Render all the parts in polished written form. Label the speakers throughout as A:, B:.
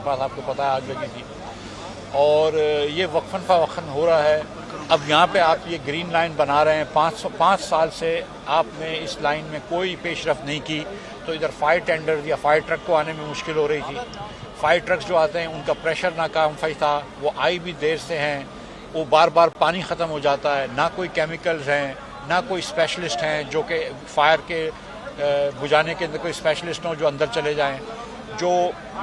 A: کے پاس آپ کو پتہ ہے آگ لگی تھی، اور یہ وقفاً فوقتاً ہو رہا ہے۔ اب یہاں پہ آپ یہ گرین لائن بنا رہے ہیں، 5 سال سے آپ نے اس لائن میں کوئی پیش رفت نہیں کی، تو ادھر فائر ٹینڈر یا فائر ٹرک کو آنے میں مشکل ہو رہی تھی۔ فائر ٹرکس جو آتے ہیں ان کا پریشر ناکافی تھا، وہ آئی بھی دیر سے ہیں، وہ بار بار پانی ختم ہو جاتا ہے، نہ کوئی کیمیکلز ہیں، نہ کوئی اسپیشلسٹ ہیں جو کہ فائر کے بجھانے کے اندر کوئی اسپیشلسٹ ہوں جو اندر چلے جائیں۔ جو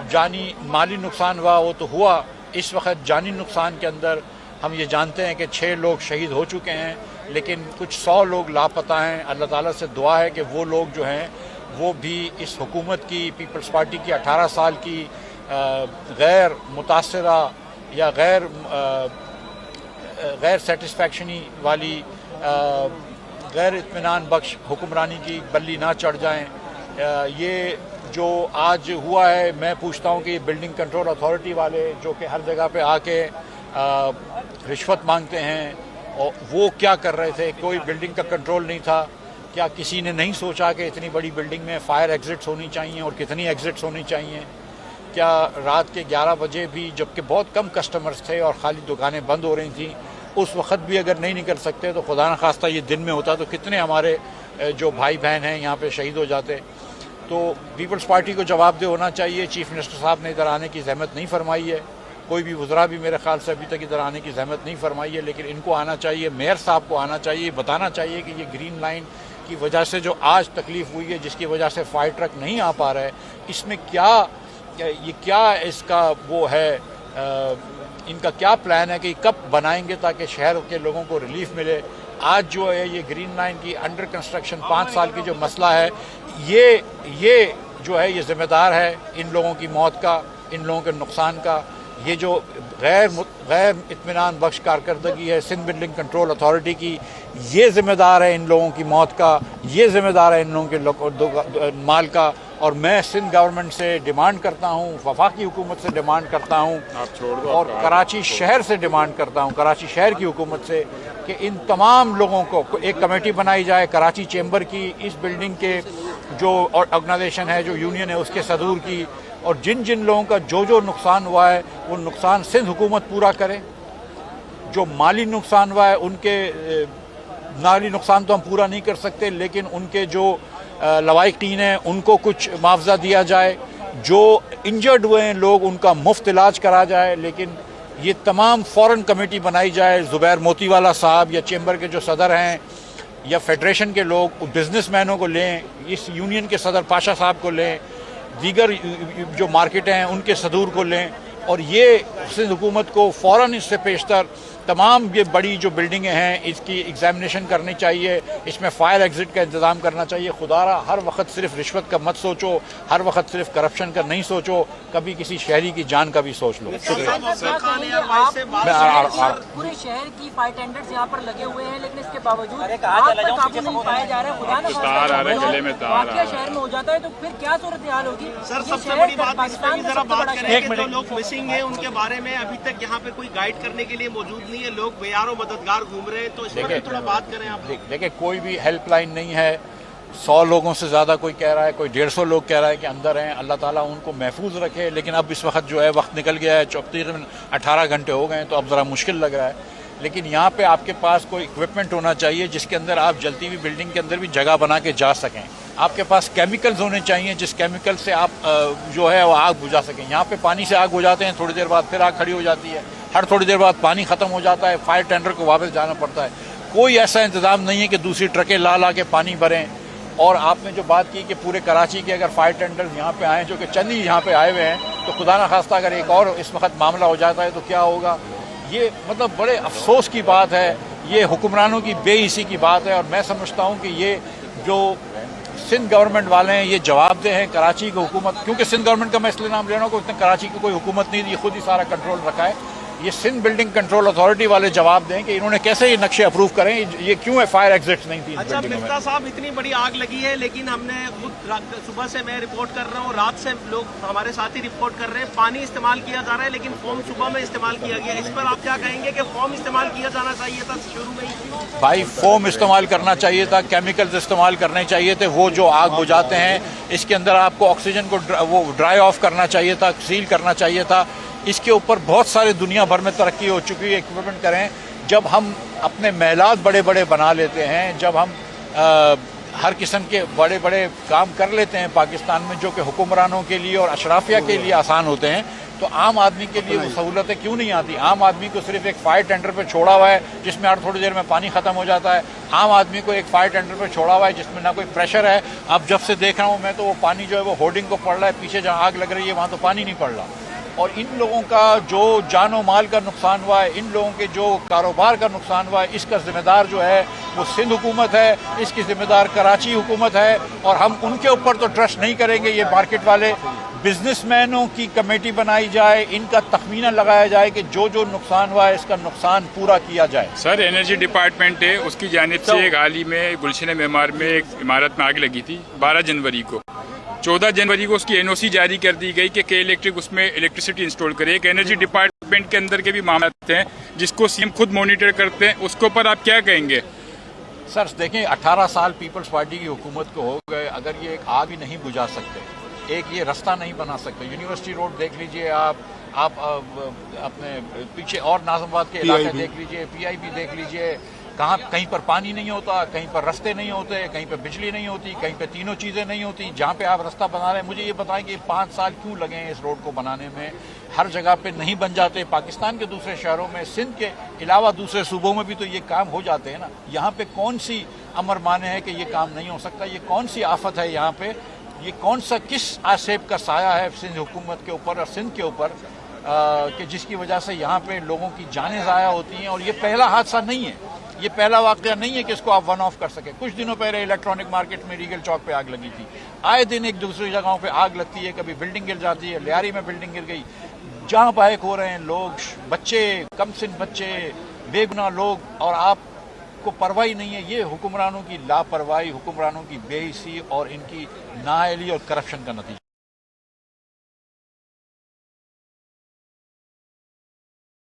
A: جانی مالی نقصان ہوا وہ تو ہوا، اس وقت جانی نقصان کے اندر ہم یہ جانتے ہیں کہ 6 لوگ شہید ہو چکے ہیں، لیکن کچھ 100 لوگ لاپتہ ہیں۔ اللہ تعالیٰ سے دعا ہے کہ وہ لوگ جو ہیں وہ بھی اس حکومت کی، پیپلز پارٹی کی 18 سال کی غیر متاثرہ یا غیر سیٹسفیکشنی والی غیر اطمینان بخش حکمرانی کی بلی نہ چڑھ جائیں۔ یہ جو آج ہوا ہے، میں پوچھتا ہوں کہ یہ بلڈنگ کنٹرول اتھارٹی والے جو کہ ہر جگہ پہ آ کے رشوت مانگتے ہیں، اور وہ کیا کر رہے تھے؟ کوئی بلڈنگ کا کنٹرول نہیں تھا۔ کیا کسی نے نہیں سوچا کہ اتنی بڑی بلڈنگ میں فائر ایگزٹس ہونی چاہیے اور کتنی ایگزٹس ہونی چاہیے؟ کیا رات کے 11 بجے بھی، جبکہ بہت کم کسٹمرز تھے اور خالی دکانیں بند ہو رہی تھیں، اس وقت بھی اگر نہیں نکل سکتے تو خدا نخواستہ یہ دن میں ہوتا تو کتنے ہمارے جو بھائی بہن ہیں یہاں پہ شہید ہو جاتے؟ تو پیپلز پارٹی کو جواب دہ ہونا چاہیے۔ چیف منسٹر صاحب نے ادھر آنے کی زحمت نہیں فرمائی ہے، کوئی بھی وزراء بھی میرے خیال سے ابھی تک ادھر آنے کی زحمت نہیں فرمائی ہے، لیکن ان کو آنا چاہیے، میئر صاحب کو آنا چاہیے، بتانا چاہیے کہ یہ گرین لائن کی وجہ سے جو آج تکلیف ہوئی ہے، جس کی وجہ سے فائر ٹرک نہیں آ پا رہا ہے، اس میں کیا اس کا وہ ہے، ان کا کیا پلان ہے کہ کب بنائیں گے تاکہ شہر کے لوگوں کو ریلیف ملے۔ آج جو ہے یہ گرین لائن کی انڈر کنسٹرکشن 5 سال کی جو مسئلہ ہے، یہ جو ہے یہ ذمہ دار ہے ان لوگوں کی موت کا، ان لوگوں کے نقصان کا۔ یہ جو غیر اطمینان بخش کارکردگی ہے سندھ بلڈنگ کنٹرول اتھارٹی کی، یہ ذمہ دار ہے ان لوگوں کی موت کا، یہ ذمہ دار ہے ان لوگوں کے مال کا۔ اور میں سندھ گورنمنٹ سے ڈیمانڈ کرتا ہوں، وفاقی حکومت سے ڈیمانڈ کرتا ہوں، اور کراچی شہر سے ڈیمانڈ کرتا ہوں، کراچی شہر کی حکومت سے، کہ ان تمام لوگوں کو ایک کمیٹی بنائی جائے، کراچی چیمبر کی، اس بلڈنگ کے جو آرگنائزیشن ہے، جو یونین ہے، اس کے صدور کی، اور جن لوگوں کا جو نقصان ہوا ہے وہ نقصان سندھ حکومت پورا کرے۔ جو مالی نقصان ہوا ہے ان کے مالی نقصان تو ہم پورا نہیں کر سکتے، لیکن ان کے جو لوائقین ہیں ان کو کچھ معاوضہ دیا جائے، جو انجرڈ ہوئے ہیں لوگ ان کا مفت علاج کرا جائے، لیکن یہ تمام فوراً کمیٹی بنائی جائے۔ زبیر موتی والا صاحب یا چیمبر کے جو صدر ہیں یا فیڈریشن کے لوگ، بزنس مینوں کو لیں، اس یونین کے صدر پاشا صاحب کو لیں، دیگر جو مارکیٹیں ہیں ان کے صدور کو لیں، اور یہ سندھ حکومت کو فوراً اس سے پیشتر تمام یہ بڑی جو بلڈنگیں ہیں اس کی ایگزامینیشن کرنی چاہیے، اس میں فائر ایگزٹ کا انتظام کرنا چاہیے۔ خدا را ہر وقت صرف رشوت کا مت سوچو، ہر وقت صرف کرپشن کا نہیں سوچو، کبھی کسی شہری کی جان کا بھی سوچ لو۔ شکریہ۔
B: پورے شہر کی فائر ٹینڈرز یہاں پر لگے ہوئے ہیں، لیکن اس کے باوجود آگ پر قابو نہیں پایا جا رہا ہے۔ خدا نہ خواستہ واقعہ شہر میں ہو جاتا ہے تو پھر کیا صورتحال ہوگی؟
C: سر سب سے بڑی بات اس پہ بھی ذرا بات کریں کہ جو لوگ مسنگ ہیں ان کے بارے میں ابھی تک یہاں پہ کوئی گائیڈ کرنے کے لیے موجود نہیں ہے، لوگ بیار و مددگار گھوم رہے ہیں، تو اس پر تھوڑا بات کریں آپ۔
A: دیکھیں کوئی بھی ہیلپ لائن نہیں ہے، 100 لوگوں سے زیادہ کوئی کہہ رہا ہے، کوئی 150 لوگ کہہ رہا ہے کہ اندر ہیں، اللہ تعالیٰ ان کو محفوظ رکھے، لیکن اب اس وقت جو ہے وقت نکل گیا ہے، تقریباً 18 گھنٹے ہو گئے ہیں، تو اب ذرا مشکل لگ رہا ہے۔ لیکن یہاں پہ آپ کے پاس کوئی اکوپمنٹ ہونا چاہیے جس کے اندر آپ جلتی ہوئی بلڈنگ کے اندر بھی جگہ بنا کے جا سکیں۔ آپ کے پاس کیمیکلز ہونے چاہیے جس کیمیکل سے آپ جو ہے وہ آگ بجھا سکیں۔ یہاں پہ پانی سے آگ بجھاتے ہیں، تھوڑی دیر بعد پھر آگ کھڑی ہو جاتی ہے، ہر تھوڑی دیر بعد پانی ختم ہو جاتا ہے، فائر ٹینڈر کو واپس جانا پڑتا ہے۔ کوئی ایسا انتظام نہیں ہے کہ دوسری ٹرکیں لا کے پانی بھریں۔ اور آپ نے جو بات کی کہ پورے کراچی کے اگر فائر ٹینڈرز یہاں پہ آئیں، جو کہ چند ہی یہاں پہ آئے ہوئے ہیں، تو خدا نخواستہ اگر ایک اور اس وقت معاملہ ہو جاتا ہے تو کیا ہوگا؟ یہ مطلب بڑے افسوس کی بات ہے، یہ حکمرانوں کی بے حسی کی بات ہے، اور میں سمجھتا ہوں کہ یہ جو سندھ گورنمنٹ والے ہیں یہ جواب دہ ہیں کراچی کی حکومت، کیونکہ سندھ گورنمنٹ کا میں اس لیے نام لے رہا ہوں کہ اس نے کراچی کی کوئی حکومت نہیں دی، خود ہی سارا کنٹرول رکھا ہے۔ یہ سندھ بلڈنگ کنٹرول اتھارٹی والے جواب دیں کہ انہوں نے کیسے یہ نقشے اپروو کریں, یہ کیوں ہے فائر ایگزٹس نہیں تھی اس
C: اچھا
A: بلڈنگوں میں.
C: مفتاح صاحب, اتنی بڑی آگ لگی ہے لیکن ہم نے خود صبح سے میں رپورٹ کر رہا ہوں, رات سے لوگ ہمارے ساتھی رپورٹ کر رہے ہیں, پانی استعمال کیا جا رہا ہے لیکن فوم صبح میں استعمال کیا گیا. اس پر آپ کیا کہیں گے کہ فوم استعمال کیا جانا چاہیے تھا شروع میں ہی؟
A: بھائی فوم استعمال کرنا چاہیے تھا, کیمیکلز استعمال کرنے چاہیے تھے, وہ جو آگ بجھاتے ہیں اس کے اندر آپ کو آکسیجن کو وہ ڈرائی آف کرنا چاہیے تھا, سیل کرنا چاہیے تھا. اس کے اوپر بہت سارے دنیا بھر میں ترقی ہو چکی ہے, ایکوپمنٹ کریں. جب ہم اپنے محلات بڑے بڑے بنا لیتے ہیں, جب ہم ہر قسم کے بڑے بڑے کام کر لیتے ہیں پاکستان میں جو کہ حکمرانوں کے لیے اور اشرافیہ کے لیے آسان ہوتے ہیں, تو عام آدمی کے لیے وہ سہولتیں کیوں نہیں آتی؟ عام آدمی کو صرف ایک فائر ٹینڈر پہ چھوڑا ہوا ہے جس میں ہر تھوڑی دیر میں پانی ختم ہو جاتا ہے. عام آدمی کو ایک فائر ٹینڈر پہ چھوڑا ہوا ہے جس میں نہ کوئی پریشر ہے. اب جب سے دیکھ رہا ہوں میں تو وہ پانی جو ہے وہ ہورڈنگ کو پڑ رہا ہے, پیچھے جہاں آگ لگ رہی ہے وہاں تو پانی نہیں پڑ رہا. اور ان لوگوں کا جو جان و مال کا نقصان ہوا ہے, ان لوگوں کے جو کاروبار کا نقصان ہوا ہے, اس کا ذمہ دار جو ہے وہ سندھ حکومت ہے, اس کی ذمہ دار کراچی حکومت ہے. اور ہم ان کے اوپر تو ٹرسٹ نہیں کریں گے. یہ مارکیٹ والے بزنس مینوں کی کمیٹی بنائی جائے, ان کا تخمینہ لگایا جائے کہ جو جو نقصان ہوا ہے اس کا نقصان پورا کیا جائے.
D: سر انرجی ڈپارٹمنٹ ہے, اس کی جانب سے ایک حال ہی میں گلشن معمار میں ایک عمارت میں آگ لگی تھی 12 جنوری کو. 14 جنوری کو اس کی NOC جاری کر دی گئی کہ کے الیکٹرک اس میں الیکٹریسٹی انسٹال کرے. ایک انرجی ڈپارٹمنٹ کے اندر کے بھی معاملات ہیں جس کو CM خود مانیٹر کرتے ہیں, اس کے اوپر آپ کیا کہیں گے؟
A: سر دیکھیں 18 سال پیپلز پارٹی کی حکومت کو ہو گئے, اگر یہ ایک آگ ہی نہیں بجھا سکتے, ایک یہ رستہ نہیں بنا سکتے. یونیورسٹی روڈ دیکھ لیجئے آپ اپنے پیچھے اور ناظم آباد کے علاقے دیکھ لیجئے, PIB دیکھ لیجئے, کہیں پر پانی نہیں ہوتا, کہیں پر رستے نہیں ہوتے, کہیں پہ بجلی نہیں ہوتی, کہیں پہ تینوں چیزیں نہیں ہوتی. جہاں پہ آپ رستہ بنا رہے ہیں, مجھے یہ بتائیں کہ 5 سال کیوں لگے ہیں اس روڈ کو بنانے میں؟ ہر جگہ پہ نہیں بن جاتے. پاکستان کے دوسرے شہروں میں, سندھ کے علاوہ دوسرے صوبوں میں بھی تو یہ کام ہو جاتے ہیں نا. یہاں پہ کون سی امر مانے ہے کہ یہ کام نہیں ہو سکتا؟ یہ کون سی آفت ہے یہاں پہ؟ یہ کون سا کس آسیب کا سایہ ہے سندھ حکومت کے اوپر اور سندھ کے اوپر کہ جس کی وجہ سے یہاں پہ لوگوں کی جانیں ضائع ہوتی ہیں؟ اور یہ پہلا حادثہ نہیں ہے, یہ پہلا واقعہ نہیں ہے کہ اس کو آپ ون آف کر سکیں. کچھ دنوں پہلے الیکٹرانک مارکیٹ میں ریگل چوک پہ آگ لگی تھی. آئے دن ایک دوسری جگہوں پہ آگ لگتی ہے, کبھی بلڈنگ گر جاتی ہے. لیاری میں بلڈنگ گر گئی, جہاں بحق ہو رہے ہیں لوگ, بچے, کم سن بچے, بے گناہ لوگ, اور آپ کو پرواہی نہیں ہے. یہ حکمرانوں کی لاپرواہی, حکمرانوں کی بے حسی اور ان کی نااہلی اور کرپشن کا نتیجہ.